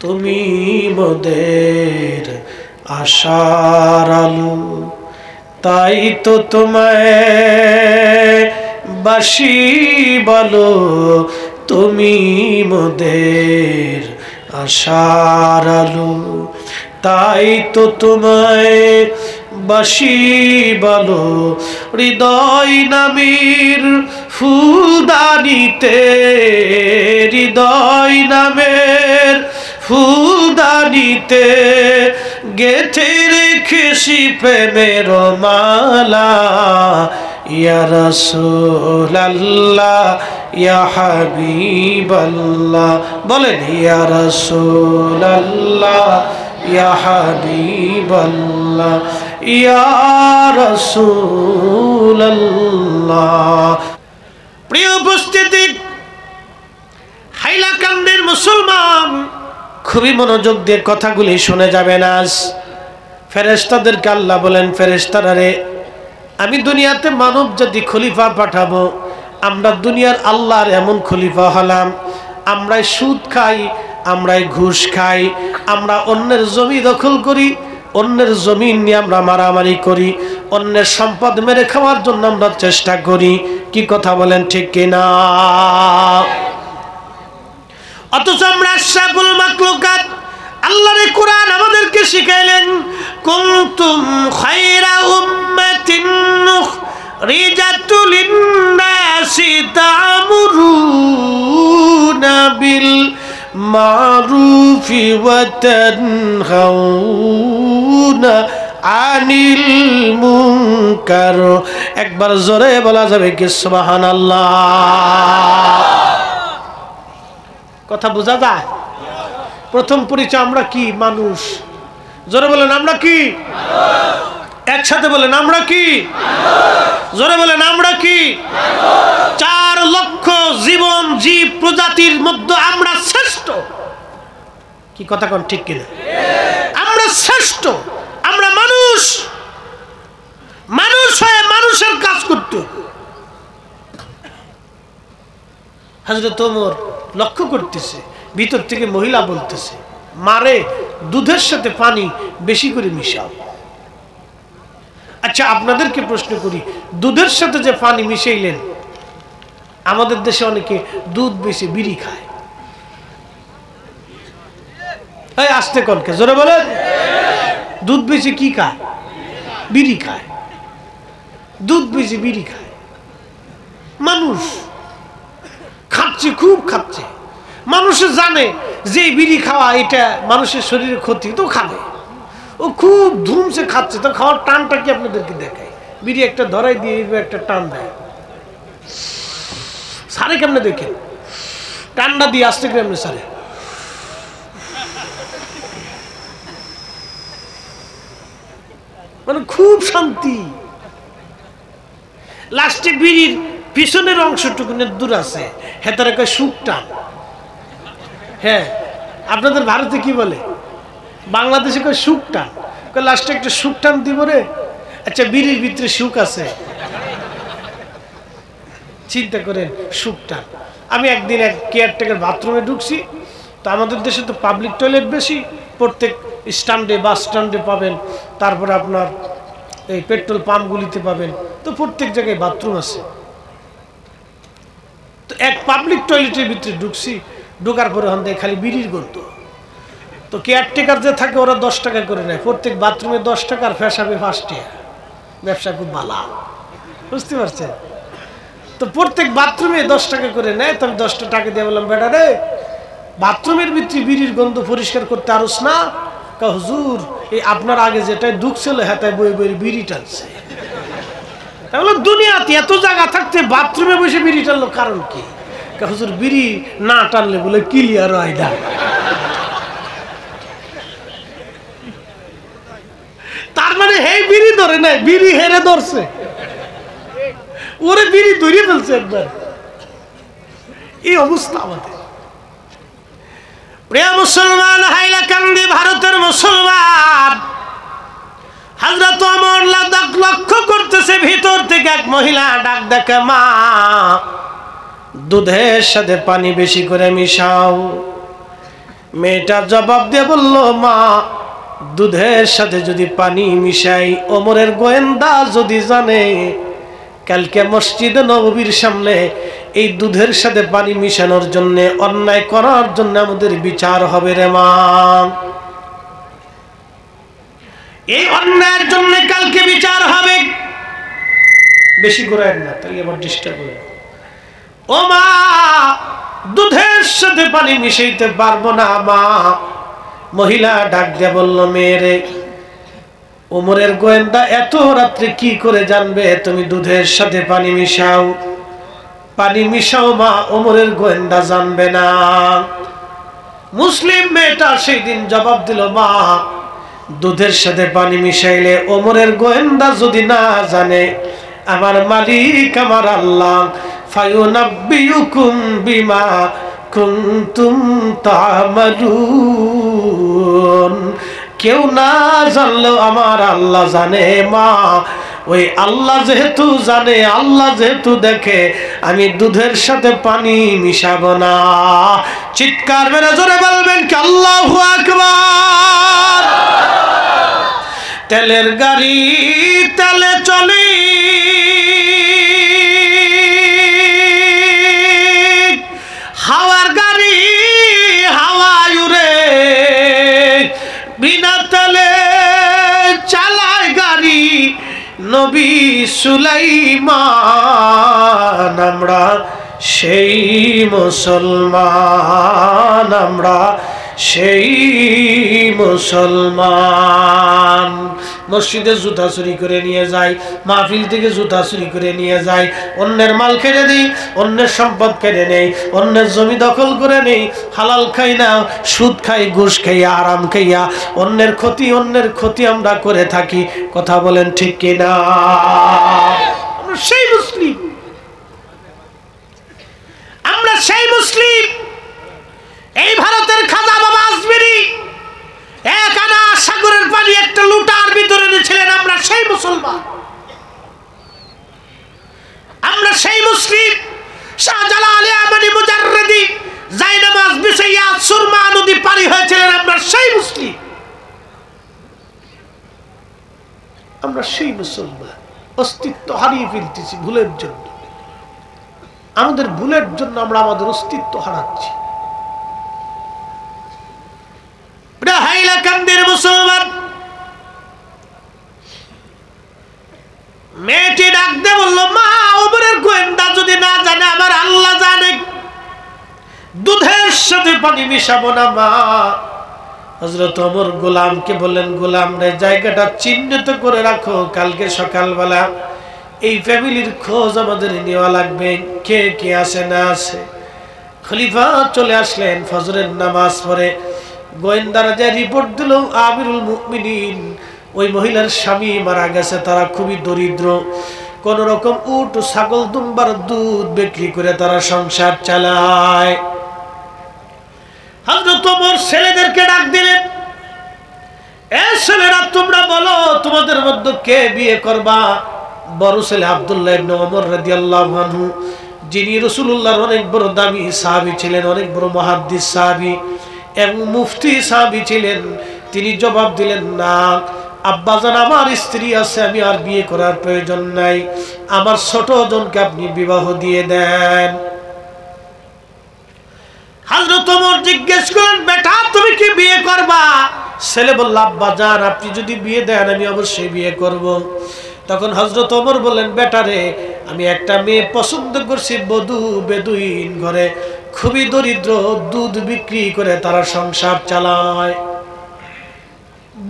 তুমি মোদের আশার আলো, তাই তো তোমায় বাসি বলো, তুমি মোদের আশার আলো, তাই তো তোমায় বাসি বলো। হৃদয় নামের ফুলদানিতে, হৃদয় নামের ফুলদানিতে গেঁথে রেখেছি প্রেমের মালা। ইয়া রাসূলুল্লাহ ইয়া হাবিবাল্লাহ, বলেন ইয়া রাসূলুল্লাহ ইয়া হাবিবাল্লাহ ইয়া রাসূলুল্লাহ। প্রিয় উপস্থিতি, হাইলাকান্দির মুসলমান খুবই মনোযোগ দিয়ে কথাগুলি শুনে যাবেন। আজ ফেরেশতাদেরকে আল্লাহ বলেন, ফেরেশতারা রে, আমি দুনিয়াতে মানব জাতি খলিফা পাঠাবো। আমরা দুনিয়ার আল্লাহর এমন খলিফা হলাম, আমরাই সুদ খাই, আমরাই ঘুষ খাই, আমরা অন্যের জমি দখল করি, অন্যের জমি নিয়ে আমরা মারামারি করি, অন্যের সম্পদ মেরে খাওয়ার জন্য আমরা চেষ্টা করি। কি কথা বলেন, ঠিক কিনা? অথচ আমরা আশরাফুল মাখলুকাত, আল্লাহর কোরআন আমাদেরকে শিখাইলেন, কুনতুম খায়রা উম্মাতিন উখরিজাত লিন-নাসি তা'মুরুনা বিল মারুফি ওয়া তানহাউনা আনিল মুনকার। একবার জোরে বলা যাবে কি সুবহানাল্লাহ? কথা বোঝা যায়? প্রথম পরিচয়, আমরা কি? মানুষ। জোরে বলেন, আমরা কি? একসাথে বলেন, আমরা কি? জোরে বলেন, আমরা কি? 4 লক্ষ জীবন জীব প্রজাতির মধ্যে আমরা শ্রেষ্ঠ। কি কথা কোন, ঠিক কিনা? আমরা শ্রেষ্ঠ, আমরা মানুষ। মানুষ হয়ে মানুষের কাজ করতে। হযরত ওমর লক্ষ্য করতেছে, ভিতর থেকে মহিলা বলতেছে, মারে দুধের সাথে পানি বেশি করে মিশাও। আচ্ছা, আপনাদেরকে প্রশ্ন করি, দুধের সাথে যে পানি মিশাইলেন, আমাদের দেশে অনেকে দুধ বেশি বিড়ি খায়। এই আস্তে কনকে, জোরে বলেন। দুধ বেশি কি খায়? বিড়ি খায়। দুধ বেশি বিড়ি খায়। মানুষ খাচ্ছে, খুব খাচ্ছে। মানুষে জানে যে বিড়ি খাওয়া এটা মানুষের শরীরে ক্ষতি, তো খাবে। ও খুব ধুমসে খাচ্ছে, তো খাওয়ার টানটা কি আপনাদেরকে দেখায়? বিড়ি একটা ধরাই দিয়ে একটা টান দেয়, সারে কেমনে দেখে? টান্ডা দিয়ে আসতে কেমনে সারে? মানে খুব শান্তি। লাস্টে বিড়ির পিছনের অংশটুকু দূর আছে, হেতারে কয় সুখ টান। হ্যাঁ, আপনাদের ভারতে কি বলে? বাংলাদেশে কয় সুখ টান। লাস্টে একটা সুখ টান দিব রে। আচ্ছা, বিড়ির ভিতরে সুখ আছে, চিন্তা করেন, সুখ টান। আমি একদিন এক কেয়ারটেকার বাথরুমে ঢুকছি, তো আমাদের দেশে তো পাবলিক টয়লেট বেশি, প্রত্যেক স্ট্যান্ডে, বাস স্ট্যান্ডে পাবেন, তারপরে আপনার এই পেট্রোল পাম্পগুলিতে পাবেন, তো প্রত্যেক জায়গায় বাথরুম আছে। তো এক পাবলিক টয়লেটের ভিতরে ঢুকছি, ঢোকার পরে ওখান থেকে খালি বিড়ির গন্ধ। তো কেয়ারটেকার যে থাকে ওরা 10 টাকা করে নেয়, প্রত্যেক বাথরুমে 10 টাকা, আর ফেসাবে 5 টাকা। ব্যবসা খুব ভালো, বুঝতে পারছেন? তো প্রত্যেক বাথরুমে 10 টাকা করে নেয়। তো আমি 10 টাকা দিয়ে বললাম, বেটা রে, বাথরুমের ভিতরে বিড়ির গন্ধ পরিষ্কার করতে আরস না? হুজুর, এই আপনার আগে যেটাই ঢুকছিল হাতায় বই বই বিড়ি টানছে। তাহলে দুনিয়াতে এত জায়গা থাকতে বাথরুমে বসে বিড়ি টানলো কারণ কি? হুজুর, বিড়ি না টানলে বলে ক্লিয়ার হয় না। তার মানে হেই বিড়ি ধরে নাই, বিড়ি হেরে ধরছে, ওরে বিড়ি ধরে ফেলছে একবার। এই অবস্থা আমাদের। প্রিয় মুসলমান, হাইলাকান্দি ভারতের মুসলমান, হযরত ওমর লক্ষ্য করতেছে, ভিতর থেকে এক মহিলা ডাক দেখে, মা দুধের সাথে পানি বেশি করে মিশাও। মেয়েটা জবাব দিয়ে বলল, মা দুধের সাথে যদি পানি মিশাই, ওমরের গোয়েন্দা যদি জানে, কালকে মসজিদে নববীর সামনে এই দুধের সাথে পানি মিশানোর জন্য, অন্যায় করার জন্য আমাদের বিচার হবে রে মা। এই অন্যায়ের জন্য কালকে বিচার হবে। বেশি ঘুরায় না, তাহলে আবার ডিস্টার্ব হবে। ও মা, দুধের সাথে পানি মিশাইতে পারবো না মা। মহিলা ডাক দিয়ে বলল, মেয়েরে, ওমরের গোয়েন্দা এত রাত্রে কি করে জানবে তুমি দুধের সাথে পানি মিশাও? পানি মিশাও মা, ওমরের গোয়েন্দা জানবে না। মুসলিম মেয়েটা সেই দিন জবাব দিল, মা দুধের সাথে পানি মিশাইলে ওমরের গোয়েন্দা যদি না জানে, আমার মালিক আমার আল্লাহ ফায়ুনাব্বিউকুম বিমা কুনতুম তা'মালুন, কেউ না জানলেও আমার আল্লাহ জানে মা। ওই আল্লাহ যেহেতু জানে, আল্লাহ যেহেতু দেখে, আমি দুধের সাথে পানি মিশাবো না। চিৎকার মেরে জোরে বলবেন কি আল্লাহু আকবার। তেলের গাড়ি তেলে চলে, হাওয়ার গাড়ি হাওয়ায় উড়ে, বিনা তেলে চালায় গাড়ি নবী সুলাইমান। আমরা সেই মুসলমান, আমরা সেই মুসলমান। মসজিদে জুতা চুরি করে নিয়ে যাই, মাহফিল থেকে জুতা চুরি করে নিয়ে যাই, অন্যের মাল কেড়ে নেই, অন্যের সম্পদ কেড়ে নেই, অন্যের জমি দখল করে নেই, হালাল খাই না, সুদ খাই, ঘুষ খাইয়া, আরাম খাইয়া অন্যের ক্ষতি আমরা করে থাকি। কথা বলেন ঠিক কিনা? আমরা সেই মুসলিম, আমরা সেই মুসলিম। এই ভারতের খাজা বাবা আজমিরি এক আনা সাগরের পানি একটা লুটার ভিতরে ছিলেন। আমরা সেই মুসলমান, আমরা সেই মুসলিম। শাহজালাল ইয়ামানি মুজাররিদি জায়নামাজ বিছাইয়া সুরমা নদী পারি হয়েছিলেন। আমরা সেই মুসলিম, আমরা সেই মুসলমান। অস্তিত্ব হারিয়ে ফেলতেছি ভুলের জন্য। আমাদের ভুলের জন্য আমরা আমাদের অস্তিত্ব হারাচ্ছি। হাইলাকান্দির মুসলমান মেয়েটি ডাকতে বলল, মা ওমরের গোয়েন্দা যদি না জানে, আমার আল্লাহ জানে, দুধের সাথে পানি মিশাবো না মা। হযরত ওমর গোলামকে বললেন, গোলাম রে, জায়গাটা চিহ্নিত করে রাখো, কালকে সকালবেলা এই ফ্যামিলির খোঁজ আমাদের নেওয়া লাগবে, কে কে আছে না আছে। খলিফা চলে আসলেন ফজরের নামাজ পড়ে। গোয়েন্দারা যে রিপোর্ট দিল, আমিরুল মুমিনিন ওই মহিলার স্বামী মারা গেছে, তারা খুবই দরিদ্র, কোন রকম উট ছাগল দুম্বার দুধ বিক্রি করে তারা সংসার চালায়। হযরত ওমর ছেলেদেরকে ডাক দিলেন, এ ছেলেরা, তোমরা বলো তোমাদের মধ্যে কে বিয়ে করবা? বড় ছেলে আব্দুল্লাহ ইবনে ওমর রাদিয়াল্লাহু আনহু, যিনি রাসূলুল্লাহর অনেক বড় দামি সাহাবী ছিলেন, অনেক বড় মুহাদ্দিস সাহাবী এবং মুফতি সাহাবী ছিলেন, তিনি জবাব দিলেন, না আব্বাজান, আমার স্ত্রী আছে, আমি আর বিয়ে করার প্রয়োজন নাই, আমার ছোট জনকে আপনি বিবাহ দিয়ে দেন। হযরত ওমর জিজ্ঞেস করেন, বেটা তুমি কি বিয়ে করবা? ছেলে বলল, আব্বাজান আপনি যদি বিয়ে দেন আমি অবশ্যই বিয়ে করব। তখন হযরত ওমর বললেন, বেটা রে, আমি একটা মেয়ে পছন্দ করছি, বেদুইন ঘরে, খুবই দরিদ্র, দুধ বিক্রি করে তারা সংসার চালায়।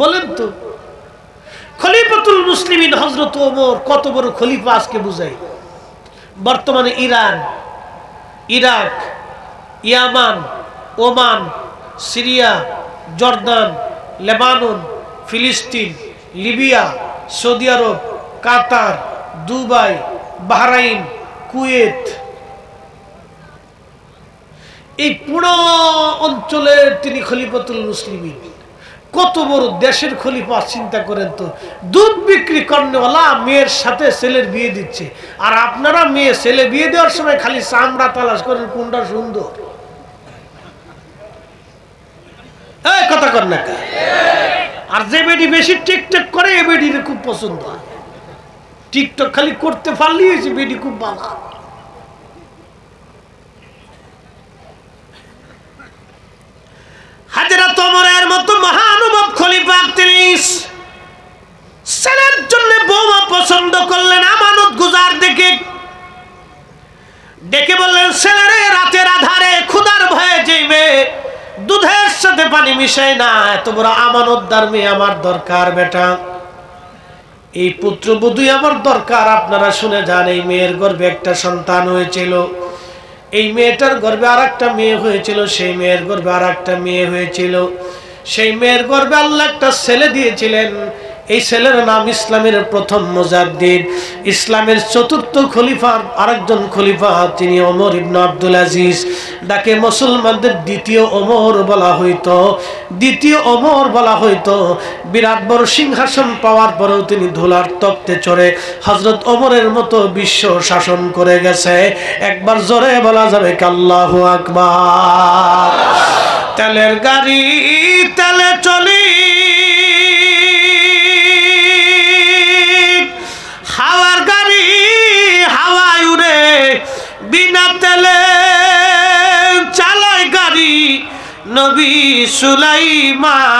বলেন তো, খলিফাতুল মুসলিমিন হযরত ওমর কত বড় খলিফা আজকে বুঝাই। বর্তমানে ইরান, ইরাক, ইয়ামান, ওমান, সিরিয়া, জর্দান, লেবানন, ফিলিস্তিন, লিবিয়া, সৌদি আরব, কাতার, দুবাই, বাহরাইন, কুয়েত, এই পুরো অঞ্চলের তিনি খলিফাতুল মুসলিমিন। কত বড় দেশের খলিফা, চিন্তা করেন তো। দুধ বিক্রি করনেওয়ালা মেয়ের সাথে ছেলের বিয়ে দিচ্ছে, আর আপনারা মেয়ে ছেলে বিয়ে দেওয়ার সময় খালি চামড়া তালাশ করেন কোনটা সুন্দর। কথা কর না কা? আর যে বেডি বেশি টিকটক করে এ বেডির খুব পছন্দ হয়। টিকটক খালি করতে পারলেই হয়েছে, বেডি খুব ভালো। হযরত ওমরের মতো মহানুভব খলিফা ৩০ ছেলের জন্য বৌমা পছন্দ করলেন, আমানত গুজার ডেকে বললেন, ছেলেরে রাতের আধারে ক্ষুধার ভয়ে যাইবে, দুধের সাথে পানি মিশাই না, এত বড় আমানতদার মেয়ে আমার দরকার বেটা, এই পুত্রবধূ আমার দরকার। আপনারা শুনে যান, এই মেয়ের গর্ভে একটা সন্তান হয়েছিল, এই মেয়েটার গর্ভে আর একটা মেয়ে হয়েছিল, সেই মেয়ের গর্ভে আর একটা মেয়ে হয়েছিল, সেই মেয়ের গর্ভে আল্লাহ একটা ছেলে দিয়েছিলেন। এই ছেলের নাম ইসলামের প্রথম মুজাদ্দিদ, ইসলামের চতুর্থ খলিফার আরেকজন খলিফা, তিনি ওমর ইবনে আব্দুল আজিজ। তাকে মুসলমানদের দ্বিতীয় ওমর বলা হইতো, দ্বিতীয় ওমর বলা হইতো। বিরাট বড় সিংহাসন পাওয়ার পরেও তিনি ধুলার তখ্তে চড়ে হযরত ওমরের মতো বিশ্ব শাসন করে গেছে। একবার জোরে বলা যাবে কি আল্লাহু আকবার। তেলের গাড়ি তেলে চলি, হাওয়ার গাড়ি হাওয়ায় উড়ে, বিনা তেলে চালায় গাড়ি নবী সুলাইমান।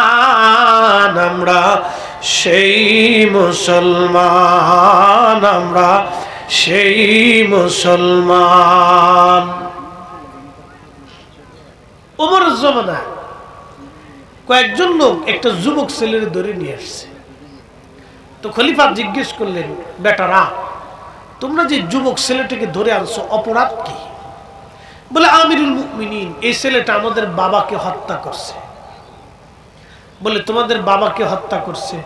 আমরা সেই মুসলমান, আমরা সেই মুসলমান। ওমরের জমানায় কয়েকজন লোক একটা যুবক ছেলের ধরে নিয়ে আসছে। তো খলিফা জিজ্ঞেস করলেন, বেটারা তোমরা যে যুবক ছেলেটাকে ধরে আনছো অপরাধ কি? বলে, আমিরুল মুমিনিন, এই ছেলেটা আমাদের বাবাকে হত্যা করছে। বলে, তোমাদের বাবাকে হত্যা করছে?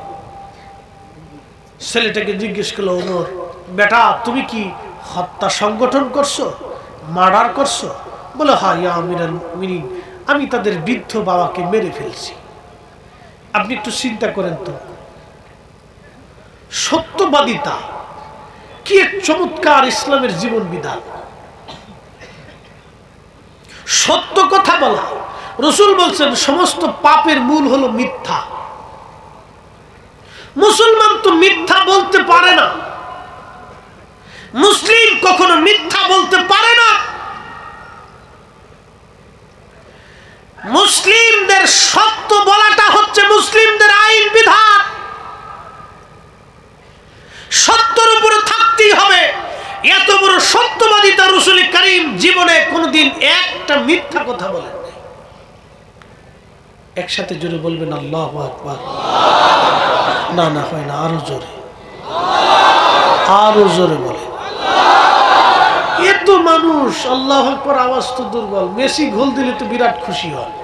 ছেলেটাকে জিজ্ঞেস করলো, ওমর বেটা তুমি কি হত্যা সংগঠন করছো, মার্ডার করছো? বলে, হ্যাঁ ইয়া আমিরুল মুমিনিন, আমি তাদের বৃদ্ধ বাবাকে মেরে ফেলছি। আপনি একটু চিন্তা করেন তো, সত্যবাদিতা কি এক চমৎকার ইসলামের জীবন বিধান। সত্য কথা বলা, রাসূল বলছেন সমস্ত পাপের মূল হলো মিথ্যা। মুসলমান তো মিথ্যা বলতে পারে না, মুসলিম কখনো মিথ্যা বলতে পারে না। মুসলিমদের সত্য বলাটা হচ্ছে মুসলিমদের আইন বিধান, সত্যের উপরে থাকতেই হবে। এত বড় সত্যবাদিতা রাসূল করিম জীবনে কোনদিন একটা মিথ্যা কথা বলেন নাই। একসাথে জোরে বলবেন আল্লাহু আকবার। না না হয় না, আরো জোরে, আরো জোরে বলে। এত মানুষ আল্লাহু আকবার আওয়াজ তো দুর্বল। মেসি গোল দিলে তো বিরাট খুশি হয়,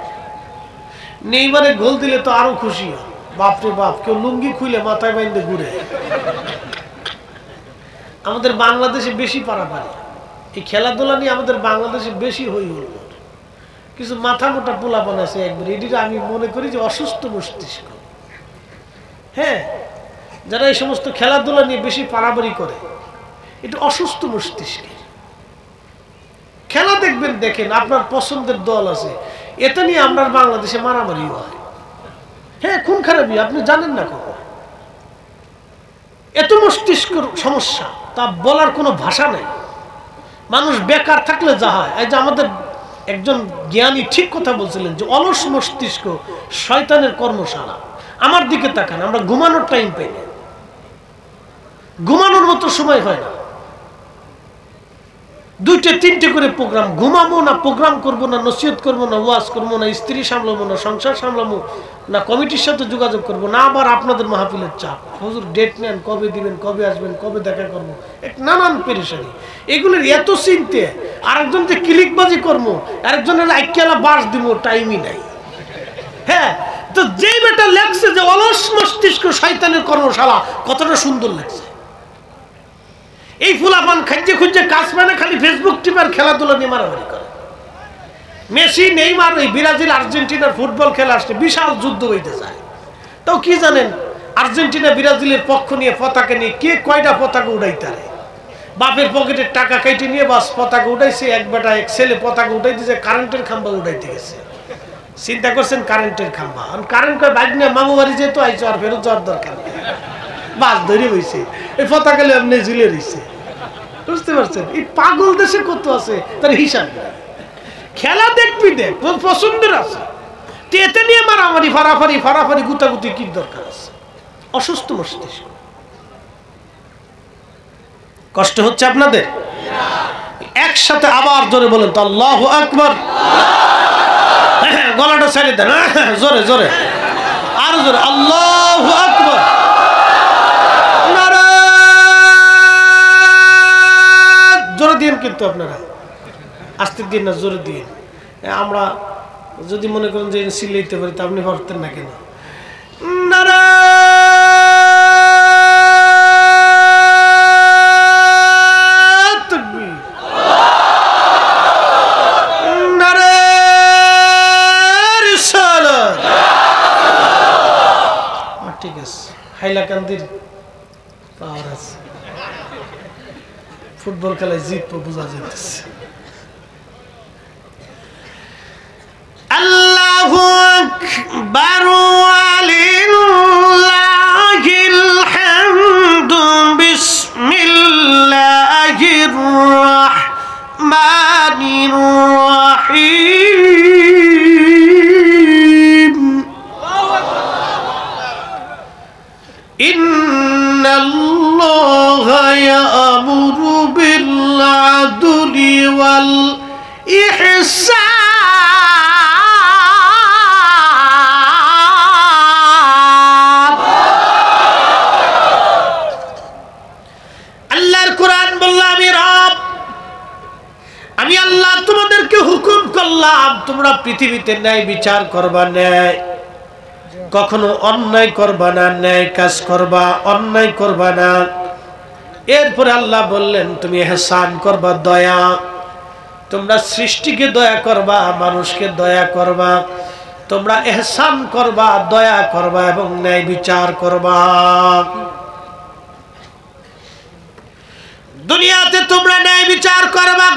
নেইমারে গোল দিলে তো আরো খুশি হয়। বাপরে বাপ, কেউ লুঙ্গি খুলে মাথায় বাইন্ধে ঘুরে। আমাদের বাংলাদেশে বেশি পারাপারি, এই খেলাধুলা নিয়ে আমাদের বাংলাদেশে বেশি হই হল। কিছু মাথা মোটা পোলাপান আছে একবার, এটির আমি মনে করি যে অসুস্থ মস্তিষ্ক। হ্যাঁ, যারা এই সমস্ত খেলাধুলা নিয়ে বেশি পারাপারি করে, এটা অসুস্থ মস্তিষ্কের খেলা। দেখবেন, দেখেন আপনার পছন্দের দল আছে, এটা নিয়ে আপনার বাংলাদেশে মারামারি হয়। হ্যাঁ, খুন খারাপি আপনি জানেন না কখন। এত মস্তিষ্ক সমস্যা, তা বলার কোনো ভাষা নেই। মানুষ বেকার থাকলে যা হয়, এই যে আমাদের একজন জ্ঞানী ঠিক কথা বলছিলেন যে অলস মস্তিষ্ক শয়তানের কর্মশালা। আমার দিকে তাকান, আমরা ঘুমানোর টাইম পাই না, ঘুমানোর মতো সময় হয় না। দুইটা তিনটে করে প্রোগ্রাম, ঘুমাবো না, প্রোগ্রাম করবো না, নসিহত করবো না, ওয়াজ করবো না, স্ত্রী সামলাবো না, সংসার সামলাবো না, কমিটির সাথে যোগাযোগ করবো না, আবার আপনাদের মাহফিলের চাপ, হুজুর ডেট নেন, কবে দিবেন, কবে আসবেন, কবে দেখা করবো, এক নানান পেরেশানি। এগুলোর এত চিন্তে, আরেকজন যে ক্লিকবাজি করবো, আরেকজনের আইকেলা বাস দিব, টাইমই নাই। হ্যাঁ, তো যেই বেটা লেখছে যে অলস মস্তিষ্ক শয়তানের কর্মশালা, কতটা সুন্দর লাগছে। এই ফুলাপান খাইতে খুঁজছে কাজ পায় না, খালি ফেসবুক টিপার খেলাধুলা নিয়ে মারামারি করে। মেসি নেইমার এই ব্রাজিল আর্জেন্টিনার ফুটবল খেলা আসছে, বিশাল যুদ্ধ হইতে চায়। তাও কি জানেন, আর্জেন্টিনা ব্রাজিলের পক্ষ নিয়ে পতাকা নিয়ে কে কয়টা পতাকা উড়াইতে পারে। বাপের পকেটের টাকা কেটে নিয়ে বাস পতাকা উঠাইছে, এক বেটা এক ছেলে পতাকা উঠাই দিয়েছে, কারেন্টের খাম্বা উঠাইতে গেছে। চিন্তা করছেন কারেন্টের খাম্বা, কারেন্ট কয় বাইক নিয়ে মামু বাড়ি যেত আইসো আর ফেরত যাওয়ার দরকার নেই, বাস ধরে বইছে এই পতাকালে এমনি ঝুলে রইছে। বুঝতে পারছেন এই পাগল দেশে কত আছে তার হিসাব। খেলা দেখবি দেখ, তোর পছন্দের আছে, এতে নিয়ে মারামারি ফারাফারি গুতাগুতি কি দরকার আছে? অসুস্থ মস্তিষ্ক। কষ্ট হচ্ছে আপনাদের? একসাথে আবার জোরে বলেন তো আল্লাহু আকবার। গলাটা ছেড়ে দেন, জোরে জোরে, আর জোরে আল্লাহু আকবার। জোরে দিন, কিন্তু আপনারা আস্তে দিন না, জোরে দিন। আমরা যদি মনে করেন যে সিলাইতে পারি তা আপনি পারতেন না কেন? নারা ঠিক আছে, হাইলাকান্দির পাওয়ার আছে, ফুটবল খেলায় জিতবো বোঝা যাচ্ছে। আল্লাহু আকবার ওয়ালিল্লাহিল হামদু বিসমিল্লাহির রাহমানির রাহিম। ইন্নাল্লাহা ইয়া'মুরু বিল আদলি ওয়াল ইহসান। আল্লাহর কোরআন বলল, আমি আল্লাহ তোমাদেরকে হুকুম করলাম তোমরা পৃথিবীতে ন্যায় বিচার করবা, ন্যায় কখনো অন্যায় করবা না, ন্যায় কাজ করবা, অন্যায় করবা না। এরপরে আল্লাহ বললেন তুমি ইহসান করবা, দয়া, তোমরা সৃষ্টিকে দয়া করবা, মানুষকে দয়া করবা, তোমরা ইহসান করবা, দয়া করবা এবং ন্যায় বিচার করবা। দুনিয়াতে তোমরা ন্যায় বিচার করবা।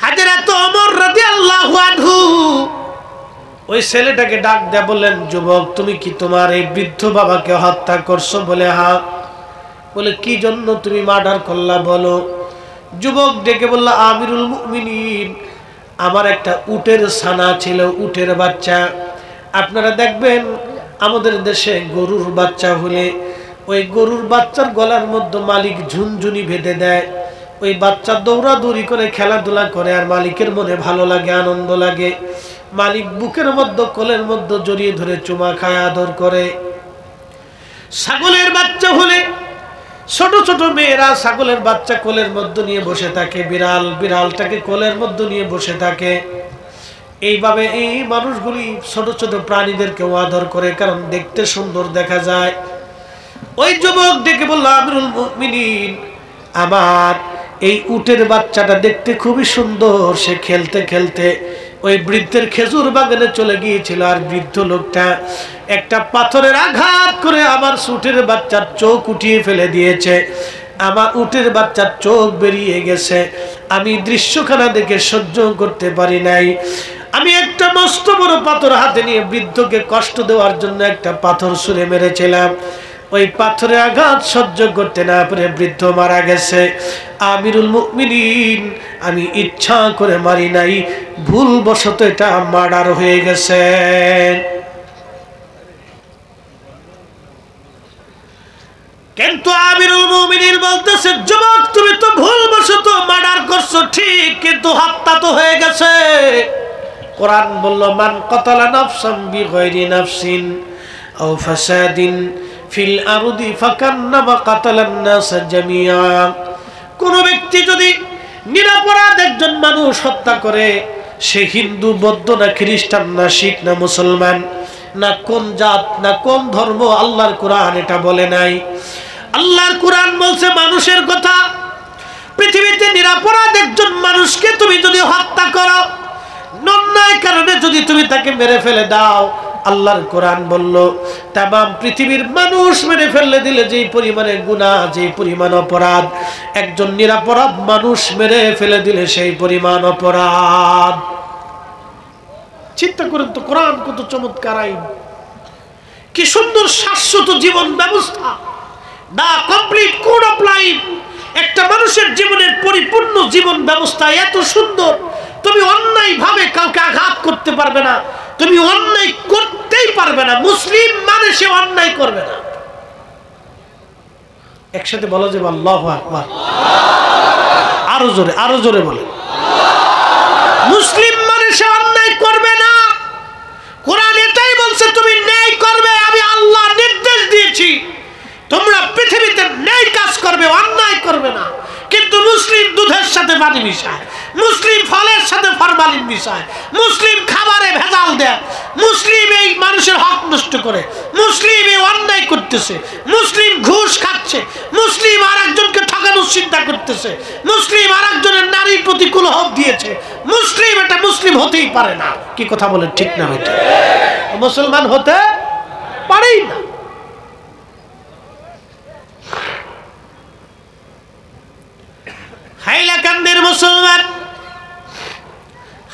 হযরত ওমর রাদিয়াল্লাহু আনহু ওই ছেলেটাকে ডাক দেয়া বললেন, যুবক তুমি কি তোমার এই বৃদ্ধ বাবাকে হত্যা করছো? বলে হ্যাঁ। বলে কি জন্য তুমি মার্ডার করলা বলো? যুবক ডেকে বলল, আমিরুল মুমিনিন, আমার একটা উটের ছানা ছিল, উটের বাচ্চা। আপনারা দেখবেন আমাদের দেশে গরুর বাচ্চা হলে ওই গরুর বাচ্চার গলার মধ্যে মালিক ঝুনঝুনি বেঁধে দেয়, ওই বাচ্চা দৌড়াদৌড়ি করে খেলাধুলা করে আর মালিকের মনে ভালো লাগে, আনন্দ লাগে। মালিক বুকের মধ্যে কোলের মধ্যে জড়িয়ে ধরে চুমা খায়, আদর করে। ছাগলের বাচ্চা হলে ছোট ছোট মেয়েরা ছাগলের বাচ্চা কোলের মধ্যে নিয়ে বসে থাকে, বিড়ালটাকে কোলের মধ্যে নিয়ে বসে থাকে। এইভাবে এই মানুষগুলি ছোট ছোট প্রাণীদেরকেও আদর করে, কারণ দেখতে সুন্দর দেখা যায়। ওই যুবক ডেকে বলল, আমিরুল মুমিনিন, আমার এই উটের বাচ্চাটা দেখতে খুবই সুন্দর। সে খেলতে খেলতে ওই বৃদ্ধের খেজুর বাগানে চলে গিয়েছিল, আর বৃদ্ধ লোকটা একটা পাথরের আঘাত করে আমার উটের বাচ্চার চোখ উঠিয়ে ফেলে দিয়েছে। আমার উটের বাচ্চার চোখ বেরিয়ে গেছে। আমি দৃশ্যখানা দেখে সহ্য করতে পারি নাই। আমি একটা মস্ত বড় পাথর হাতে নিয়ে বৃদ্ধকে কষ্ট দেওয়ার জন্য একটা পাথর ছুঁড়ে মেরেছিলাম। ওই পাথরের আঘাত সহ্য করতে না পারে বৃদ্ধ মারা গেছে। আমিরুল মুমিনিন, আমি ইচ্ছা করে মারি নাই, ভুলবশত এটা মার্ডার হয়ে গেছে। কিন্তু আমিরুল মুমিনিন বলতেছে, যুবক তুমি তো ভুলবশত মার্ডার করছো ঠিক, কিন্তু হত্যা তো হয়ে গেছে। কোরআন বলল, মান কাতালা নাফসান বিগাইরি নাফসিন আও ফাসাদিন ফিল আরদি ফাকান্নামা কাতালান নাস জামিআ। কোন ব্যক্তি যদি নিরপরাধ একজন মানুষ হত্যা করে, সে হিন্দু, বৌদ্ধ না খ্রিস্টান না শিখ না মুসলমান না কোন জাত না কোন ধর্ম, আল্লাহর কোরআন এটা বলে নাই। আল্লাহর কোরআন বলছে মানুষের কথা। পৃথিবীতে নিরপরাধ একজন মানুষকে তুমি যদি হত্যা করো, অন্যায় কারণে যদি তুমি তাকে মেরে ফেলে দাও, আল্লাহর কোরআন বলল তামাম পৃথিবীর মানুষ মেরে ফেললে দিলে যেই পরিমাণে গুনাহ, যেই পরিমাণ অপরাধ, একজন নিরপরাধ মানুষ মেরে ফেলে দিলে সেই পরিমাণ অপরাধ। চিন্তা করেন তো, কোরআন কত চমৎকার আইন, কি সুন্দর শাশ্বত জীবন ব্যবস্থা, the complete code of life. একটা মানুষের জীবনের পরিপূর্ণ জীবন ব্যবস্থা এত সুন্দর, তুমি অন্যায় ভাবে কাউকে আঘাত করতে পারবে না, তুমি অন্যায় করতেই পারবে না। মুসলিম মানে সে অন্যায় করবে না। একসাথে বলা যাবে আল্লাহু আকবার, আরো জোরে বলে। মুসলিম মানে সে অন্যায় করবে না। কোরআন এটাই বলছে, তুমি ন্যায় করবে। আমি আল্লাহ নির্দেশ দিয়েছি তোমরা পৃথিবীতে ন্যায় কাজ করবে, অন্যায় করবে না। কিন্তু মুসলিম দুধের সাথে পানি মিশায়, মুসলিম ফলের সাথে ফরমালিন মিশায়, মুসলিম খাবারে ভেজাল দেয়, মুসলিম এই মানুষের হক নষ্ট করে, মুসলিম এই অন্যায় করতেছে, মুসলিম ঘুষ খাচ্ছে, মুসলিম আর একজনকে ঠকানোর চিন্তা করতেছে, মুসলিম আর একজনের নারীর প্রতি কুলহব দিয়েছে। মুসলিম এটা মুসলিম হতেই পারে না। কি কথা বলেন, ঠিক না বেটা? মুসলমান হতে পারেই না। হাইলাকান্দির মুসলমান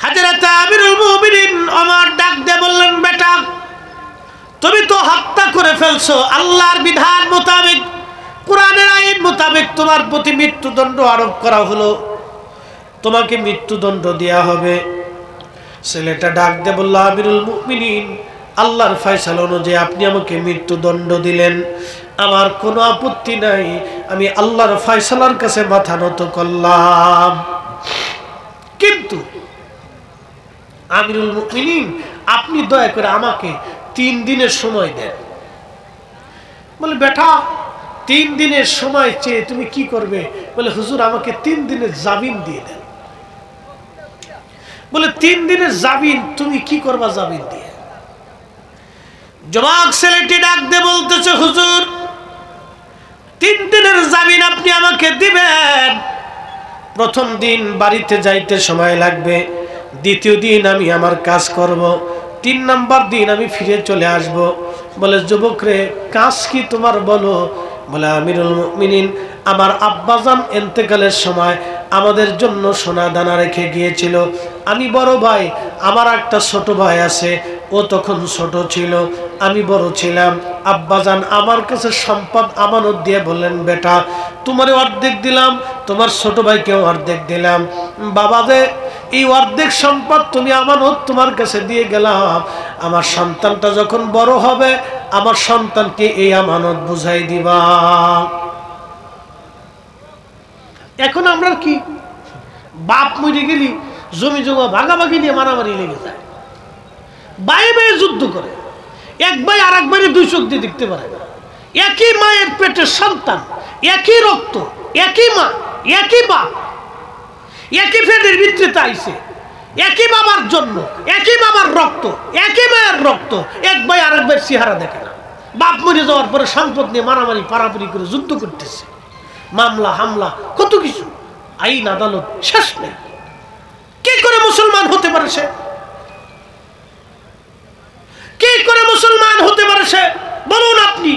হযরত আমিরুল মুমিনিন ওমর ডাক দিয়ে বললেন, বেটা তুমি তো হত্যা করে ফেলছো। আল্লাহর বিধান মোতাবেক, কোরআনের আইন মোতাবেক তোমার প্রতি মৃত্যুদণ্ড আরোপ করা হলো, তোমাকে মৃত্যুদণ্ড দেয়া হবে। ছেলেটা ডাক দিয়ে বলল, আমিরুল মুমিনিন, আল্লাহর ফয়সালা অনুযায়ী আপনি আমাকে মৃত্যুদণ্ড দিলেন, আমার কোনো আপত্তি নাই, আমি আল্লাহর ফয়সালার কাছে মাথা নত করলাম। কিন্তু আমিরুল মুমিনিন, আপনি দয়া করে আমাকে 3 দিনের সময় দেন। বলে, বেটা 3 দিনের সময় চেয়ে তুমি কি করবে? বলে, হুজুর আমাকে 3 দিনের জামিন দিয়ে দেন। বলে, 3 দিনের জামিন তুমি কি করবা জামিন দিয়ে? যুবক ছেলেটি ডাক দিয়ে বলতেছে, হুজুর 3 দিনের জামিন আপনি আমাকে দিবেন। প্রথম দিন বাড়িতে যাইতে সময় লাগবে, দ্বিতীয় দিন আমি আমার কাজ করব, 3 নাম্বার দিন আমি ফিরে চলে আসব। বলে, যুবক রে, কাজ কি তোমার বলো? বলে, আমিরুল মুমিনিন, আমার আব্বাজান ইন্তেকালের সময় আমাদের জন্য সোনা দানা রেখে গিয়েছিল। আমি বড় ভাই, আমার একটা ছোট ভাই আছে, ও তখন ছোট ছিল, আমি বড় ছিলাম। আব্বাজান আমার কাছে সম্পদ আমানত দিয়ে বললেন, বেটা তোমারে অর্ধেক দিলাম, তোমার ছোট ভাইকেও অর্ধেক দিলাম। বাবা যে এই অর্ধেক সম্পদ তুমি আমানত তোমার কাছে দিয়ে গেলাম, আমার সন্তানটা যখন বড় হবে আমার সন্তানকে এই আমানত বুঝাই দিবা। এখন আমরা কি, বাপ মরে গেলি জমি জমা ভাগাভাগি নিয়ে মারামারি লেগে যায়, ভাই ভাই যুদ্ধ করে, এক ভাই আর এক ভাইয়ের 2 চোখ দিয়ে দেখতে পারে না। একই মায়ের পেটের সন্তান, একই রক্ত, একই মা, একই বাপ, একই পেটের ভিতরে আইছে, একই বাবার জন্য, একই বাবার রক্ত, একই মায়ের রক্ত, এক ভাই আর এক ভাইয়ের চেহারা দেখে না। বাপ মরে যাওয়ার পরে সম্পদ নিয়ে মারামারি পারাপারি করে যুদ্ধ করতেছে, মামলা হামলা কত কিছু, আইন আদালত শেষ নেই। কি করে মুসলমান হতে পারে সে? কি করে মুসলমান হতে পারে সে? বলুন আপনি।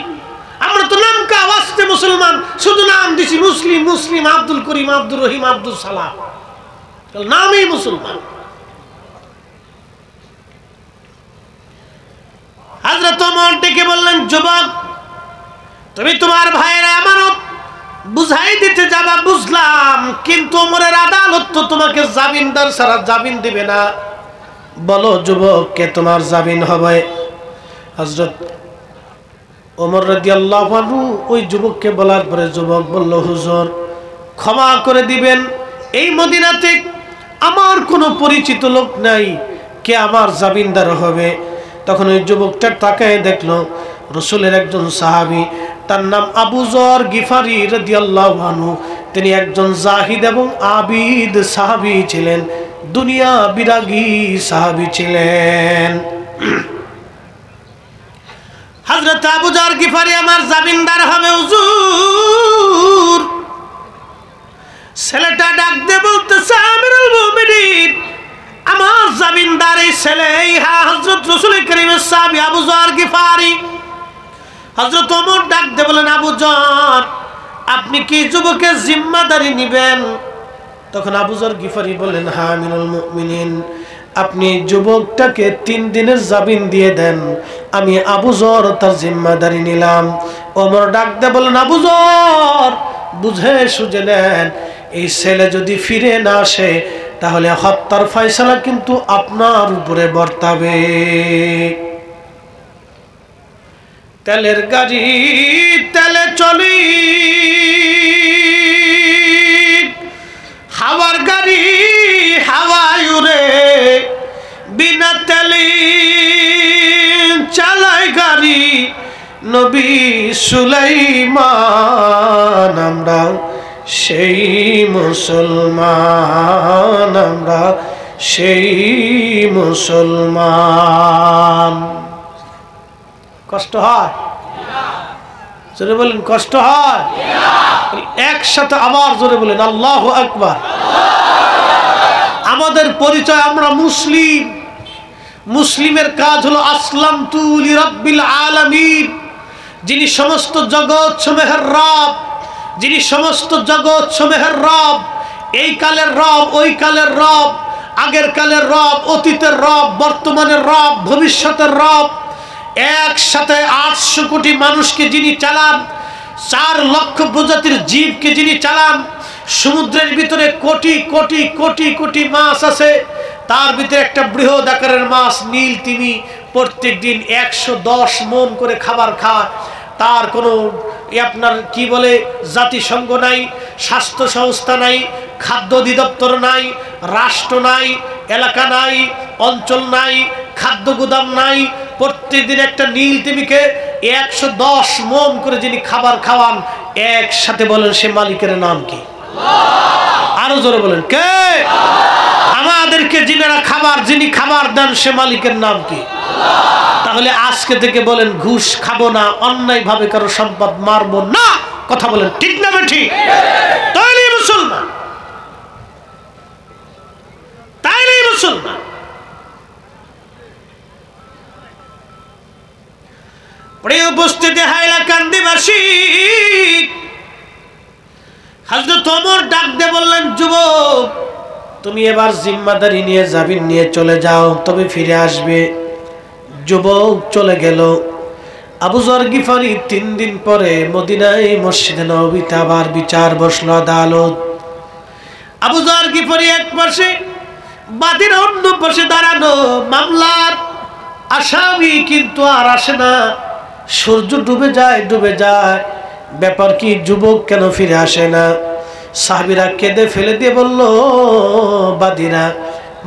আমরা তো নামকা ওয়াস্তে মুসলমান, শুধু নাম দিছি মুসলিম, মুসলিম আব্দুল করিম, আব্দুর রহিম, আব্দুল সালাম, নামই মুসলমান। হযরত ওমর ডেকে বললেন, যুবক তুমি তোমার ভাইয়ের আমানত বুঝাই দিতে যাবা বুঝলাম, কিন্তু ওমরের আদালত তো তোমাকে জামিনদার ছাড়া জামিন দিবে না। বলো যুবক, কে তোমার জামিন হবে? হযরত ওমর রাদিয়াল্লাহু আনহু ওই যুবককে বলার পরে যুবক বলল, হুজুর ক্ষমা করে দিবেন, এই মদিনাতে আমার কোনো পরিচিত লোক নাই, কে আমার জামিনদার হবে? তখন ওই যুবকটা তাকায় দেখলো রাসূলের একজন সাহাবী, তার নাম আবু যর গিফারি রাদিয়াল্লাহু আনহু। তিনি একজন জাহিদ এবং আবিদ সাহাবী ছিলেন, দুনিয়া বিরাগী সাহাবী ছিলেন। হযরত আবু যর গিফারি আমার জামিনদার হবে হুজুর। ছেলেটা ডাক দিয়ে বলতেছে, আমিরুল মুমিনিন, আমার জামিনদার এই ছেলে, হযরত রাসূল কারীমের সাহাবী আবু যর গিফারি। হযরত ওমর ডাক দিয়ে বলেন, আবু যর আপনি কি যুবকের জিম্মাদারি নেবেন? তখন আবু যর গিফারি বললেন, হ্যাঁ আমিরুল মুমিনিন, আপনি যুবকটাকে 3 দিনের জামিন দিয়ে দেন, আমি আবু যর তার জিম্মাদারি নিলাম। ওমর ডাক দিয়ে বলেন, আবু যর বুঝে সুঝে নেন, এই ছেলে যদি ফিরে না আসে তাহলে হত্যার ফয়সালা কিন্তু আপনার উপরে বর্তাবে। তেলের গাড়ি তেলে চলি, হাওয়ার গাড়ি হাওয়ায় উড়ে, বিনা তেলে চালায় গাড়ি নবী সুলাইমান। আমরা সেই মুসলমান, আমরা সেই মুসলমান। কষ্ট হয়? জোরে বলেন, কষ্ট হয়? একসাথে আবার জোরে বলেন আল্লাহু আকবার। আমাদের পরিচয়, আমরা মুসলিম। মুসলিমের কাজ হলো আসলামতু লিরাব্বিল আলামিন, যিনি সমস্ত জগৎ সমূহের রব, যিনি সমস্ত জগৎ সমূহের রব, এই কালের রব, ওই কালের রব, আগের কালের রব, অতীতের রব, বর্তমানের রব, ভবিষ্যতের রব। একসাথে 800 কোটি মানুষকে যিনি চালান, 4 লক্ষ প্রজাতির জীবকে যিনি চালান, সমুদ্রের ভিতরে কোটি কোটি কোটি কোটি মাছ আছে, তার ভিতরে একটা বৃহৎ আকারের মাছ নীল তিমি প্রত্যেক দিন 110 মণ করে খাবার খায়। তার কোনো আপনার কি বলে জাতিসংঘ নাই, স্বাস্থ্য সংস্থা নাই, খাদ্য অধিদপ্তর নাই, রাষ্ট্র নাই, এলাকা নাই, অঞ্চল নাই, খাদ্য গুদাম নাই। প্রত্যেকদিন একটা নীল তিমিকে 110 মণ করে যিনি খাবার খাওয়ান, একসাথে বলেন সে মালিকের নাম কি? আরো জোরে বলেন কে? আমাদেরকে যিনি খাবার দেন সে মালিকের নাম কি? তাহলে আজকে থেকে বলেন ঘুষ খাবো না, অন্যায় ভাবে কারো সম্পদ মারবো না। কথা বলেন ঠিক না বেঠিক? তাইলেই মুসলমান, তাইলেই মুসলমান। প্রিয় উপস্থিতি, হাইলাকান্দিবাসী, হযরত ওমর ডাক দিয়ে বললেন, যুবক তুমি এবার জিম্মাদারি নিয়ে জামিন নিয়ে চলে যাও, তবে ফিরে আসবে। যুবক চলে গেল। আবু যর গিফারি 3 দিন পরে মদিনায় মসজিদে নববীতে আবার বিচার বসলো, আদালত। আবু যর গিফারি এক পাশে, বাদীর অন্য পাশে দাঁড়ানো, মামলার আসামি কিন্তু আর আসে না। সূর্য ডুবে যায়, ডুবে যায়। ব্যাপার কি, যুবক কেন ফিরে আসে না? সাহাবীরা কেঁদে ফেলে দিয়ে বলল, বাদীরা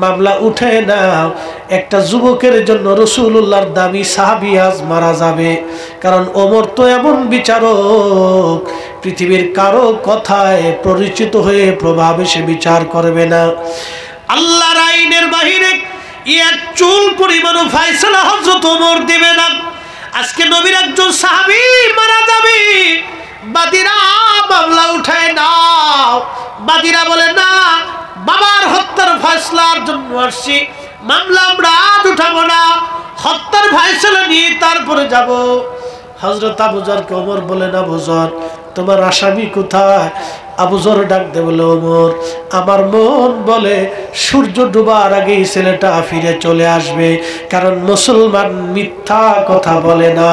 মামলা উঠে নাও, একটা যুবকের জন্য রাসূলুল্লাহর দামি সাহাবী আজ মারা যাবে। কারণ ওমর তো এমন বিচারক, পৃথিবীর কারো কথায় পরিচিত হয়ে প্রভাবে সে বিচার করবে না। আল্লাহর আইনের বাহিরে এক চুল পরিমাণও ফয়সালা হযরত ওমর দিবে না। আজকে নবীর একজন সাহাবী মারা যাবে, বাদীরা মামলা উঠায় নাও। বাদীরা বলে, না, বাবার হত্যার ফয়সালার জন্য আসছি, মামলা আমরা আজ উঠাবো না, হত্যার ফয়সালা নিয়ে তারপরে যাব। হযরত আবু যরকে ওমর বলেন, আবু যর তোমার আসামি কোথায়? আবু যর ডাক দিয়ে বলে, ওমর আমার মন বলে সূর্য ডুবার আগেই ছেলেটা ফিরে চলে আসবে, কারণ মুসলমান মিথ্যা কথা বলে না।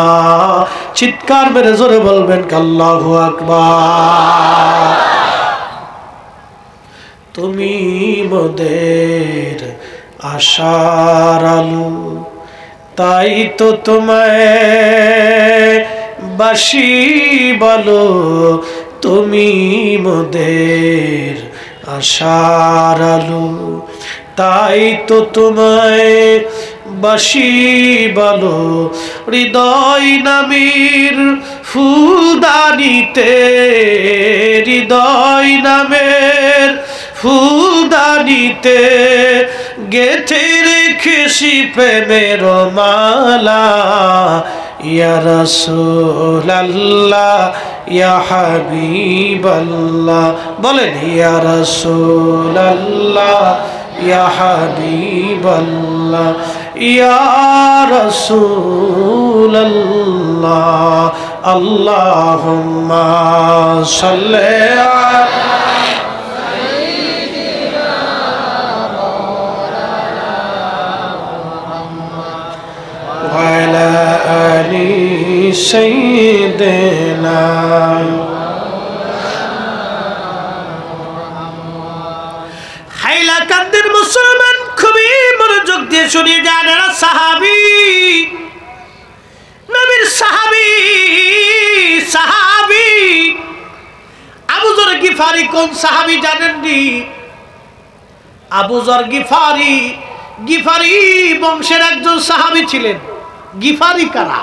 চিৎকার মেরে জোরে বলবেন আল্লাহু আকবার। তুমি মোদের আশার আলো, তাই তো তোমায় বাসি বলো, তুমি মোদের আশার আলো, তাই তো তোমায় বাসি বলো। হৃদয় নামের ফুলদানিতে, হৃদয় নামের ফুলদানিতে গেথে রেখেছি প্রেমের মালা। ইয়া রাসূলুল্লাহ, ইয়া হাবিবাল্লাহ, বলেন ইয়া রাসূলুল্লাহ, ইয়া হাবিবাল্লাহ, ইয়া রাসূলুল্লাহ, আল্লাহুম্মা সাল্লি আলা करी सैयदना হাইলাকান্দির মুসলমান খুবই মনোযোগ দিয়ে শুনে যান, এরা সাহাবী, নবীর সাহাবী। সাহাবী আবু যর গিফারি কোন সাহাবী জানেননি? আবু যর গিফারি, গিফারি বংশের একজন সাহাবী ছিলেন। গিফারি কারা?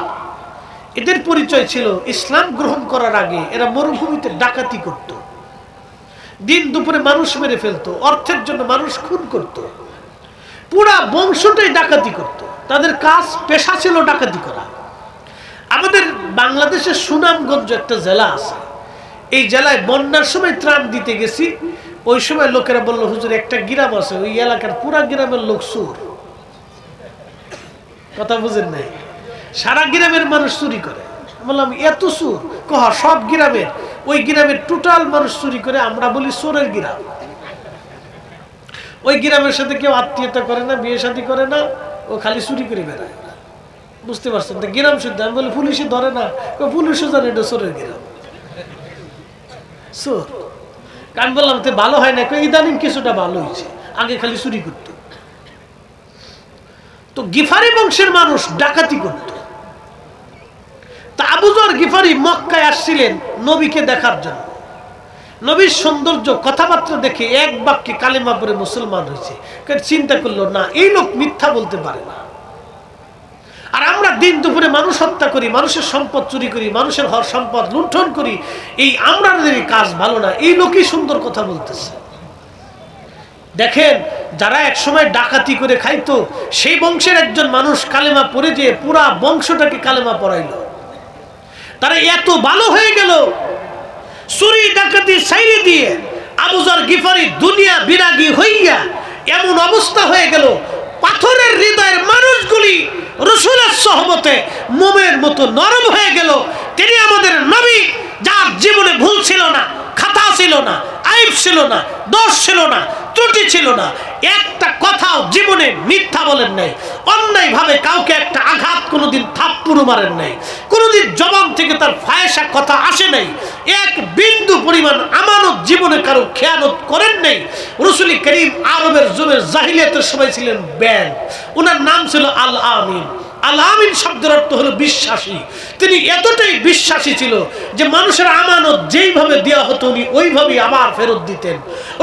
এদের পরিচয় ছিল ইসলাম গ্রহণ করার আগে এরা মরুভূমিতে ডাকাতি করত, দিন দুপুরে মানুষ মেরে ফেলতো, অর্থের জন্য মানুষ খুন করত, পুরা বংশটাই ডাকাতি করত। তাদের কাজ পেশা ছিল ডাকাতি করা। আমাদের বাংলাদেশের সুনামগঞ্জ একটা জেলা আছে, এই জেলায় বন্যার সময় ত্রাণ দিতে গেছি। ওই সময় লোকেরা বললো, হুজুর একটা গ্রাম আছে, ওই এলাকার পুরা গ্রামের লোক চোর। কথা বুঝেন নাই? সারা গ্রামের মানুষ চুরি করে। বললাম এত চোর? কহ সব গ্রামের, ওই গ্রামের টোটাল মানুষ চুরি করে। আমরা বলি চোরের গ্রাম। ওই গ্রামের সাথে কেউ আত্মীয়তা করে না, বিয়ে শাদী করে না, ও খালি চুরি করে বেড়ায়। বুঝতে পারছেন তো? গ্রাম শুদ্ধ। আমি বলি পুলিশে ধরে না, পুলিশও জানে এটা চোরের গ্রাম, চোর। আমি বললাম তো ভালো হয় না? ইদানিং কিছুটা ভালো হয়েছে, আগে খালি চুরি করতো। তো গিফারি বংশের মানুষ ডাকাতি করত। তা আবু যর গিফারি মক্কায় আসছিলেন নবীকে দেখার জন্য। নবীর সৌন্দর্য, কথাবার্তা দেখে এক বাক্যে কালেমা পড়ে মুসলমান হয়েছে। চিন্তা করলো, না এই লোক মিথ্যা বলতে পারে না। আর আমরা দিন দুপুরে মানুষ হত্যা করি, মানুষের সম্পদ চুরি করি, মানুষের সম্পদ লুণ্ঠন করি, এই আমাদের কাজ ভালো না। এই লোকই সুন্দর কথা বলতেছে। দেখেন, যারা একসময় ডাকাতি করে খাইতো, সেই বংশের একজন মানুষ কালেমা পড়ে যে পুরা বংশটাকে কালেমা পড়াইলো। তারা এত ভালো হয়ে গেল, চুরি ডাকাতি ছাইরে দিয়ে আবু যর গিফারি দুনিয়া বিরাগী হইয়া এমন অবস্থা হয়ে গেল, পাথরের হৃদয়ের মানুষগুলি রাসূলের সোহবতে মোমের মতো নরম হয়ে গেল। তিনি আমাদের নবী, যার জীবনে ভুল ছিল না, খাতা ছিল না, আইব ছিল না, দোষ ছিল না, ত্রুটি ছিল না, একটা কথাও জীবনে মিথ্যা বলেন নাই, অন্যায় ভাবে কাউকে একটা আঘাত কোনোদিন থাপ্পড় মারেন নাই, কোনোদিন জবান থেকে তার ফায়সা কথা আসে নাই, এক বিন্দু পরিমাণ আমানত জীবনে কারো খেয়ানত করেন নাই। রাসূল করিম আরবের যুগের জাহিলিয়াতের সময় ছিলেন ব্যান, ওনার নাম ছিল আল আমিন। আল আমিন শব্দের অর্থ হলো বিশ্বাসী। তিনি এতটাই বিশ্বাসী ছিল যে মানুষের আমানত যেইভাবে দেওয়া হতো উনি ওইভাবেই আবার ফেরত দিতেন।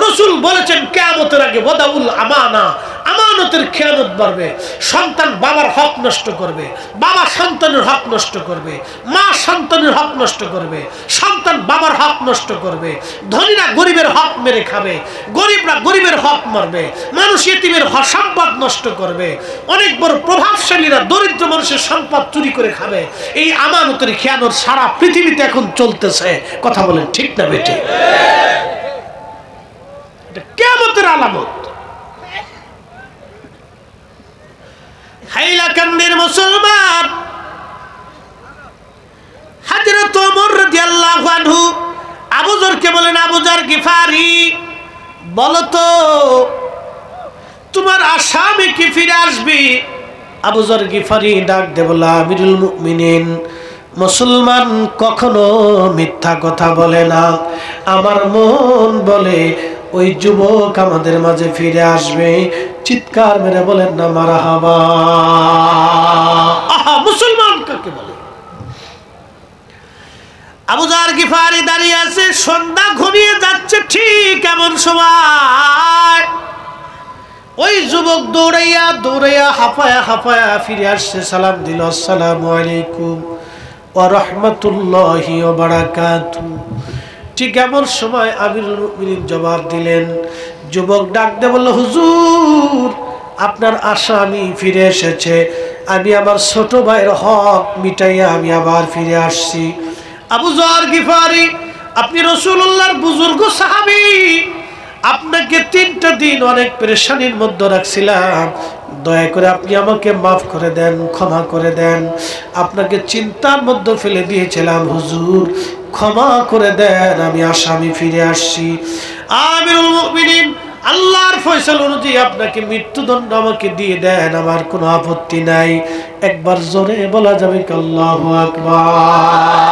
রাসূল বলেছেন, কিয়ামতের আগে ওয়াদাউল আমানা, আমানতের খেয়ানত বাড়বে। সন্তান বাবার হক নষ্ট করবে, বাবা সন্তানের হক নষ্ট করবে, মা সন্তানের হক নষ্ট করবে, সন্তান বাবার হক নষ্ট করবে, ধনীরা গরিবের হক মেরে খাবে, গরিবরা গরিবের হক মারবে, মানুষ ইতিমের সম্পদ নষ্ট করবে, অনেক বড় প্রভাবশালীরা দরিদ্র মানুষের সম্পদ চুরি করে খাবে। এই আমানতের খেয়ানত সারা পৃথিবীতে এখন চলতেছে। কথা বলেন ঠিক না বেটে? এটা কিয়ামতের আলামত। হাইলাকান্দির মুসলমান হযরত ওমর রাদিয়াল্লাহু আনহু আবু যরকে বলেন, আবু যর গিফারি বলো তো তোমার আসামি কি ফিরে আসবে? আবু যর গিফারি ডাক দে বলে, আমিরুল মুমিনিন, মুসলমান কখনো মিথ্যা কথা বলে না। আমার মন বলে ওই যুবক আমাদের মাঝে ফিরে আসবে। চিৎকার মেরে বলেন না মারহাবা। আহা, মুসলমান কাকে বলে? আবু যর গিফারি দাঁড়িয়ে আছে, সন্ধ্যা ঘনিয়ে যাচ্ছে, ঠিক এমন সময় ওই যুবক দৌড়াইয়া দৌড়াইয়া হাঁপায়া হাঁপায়া ফিরে আসছে, সালাম দিল, আসসালামু আলাইকুম ওয়া রাহমাতুল্লাহি ওয়া বারাকাতুহু। ঠিক এমন সময় আমিরুল মুমিনিন জবাব দিলেন। যুবক ডাক দিয়ে বলল, হুজুর আপনার আসামি ফিরে এসেছে, আমি আমার ছোট ভাইয়ের হক মিটাইয়া আমি আবার ফিরে আসছি। আবু যর গিফারি, আপনি রাসূলুল্লাহর বুজুর্গ সাহাবী, আপনাকে 3টা দিন অনেক পেরেশানির মধ্যে রাখছিলাম, দয়া করে আপনি আমাকে মাফ করে দেন, ক্ষমা করে দেন। আপনাকে চিন্তার মধ্যে ফেলে দিয়েছিলাম হুজুর, ক্ষমা করে দেন, আমি আসামি ফিরে আসছি। আমিরুল মুমিনিন আল্লাহর ফয়সালা অনুযায়ী আপনাকে মৃত্যুদণ্ড আমাকে দিয়ে দেন, আমার কোনো আপত্তি নাই। একবার জোরে বলা যাবে কি আল্লাহু আকবার।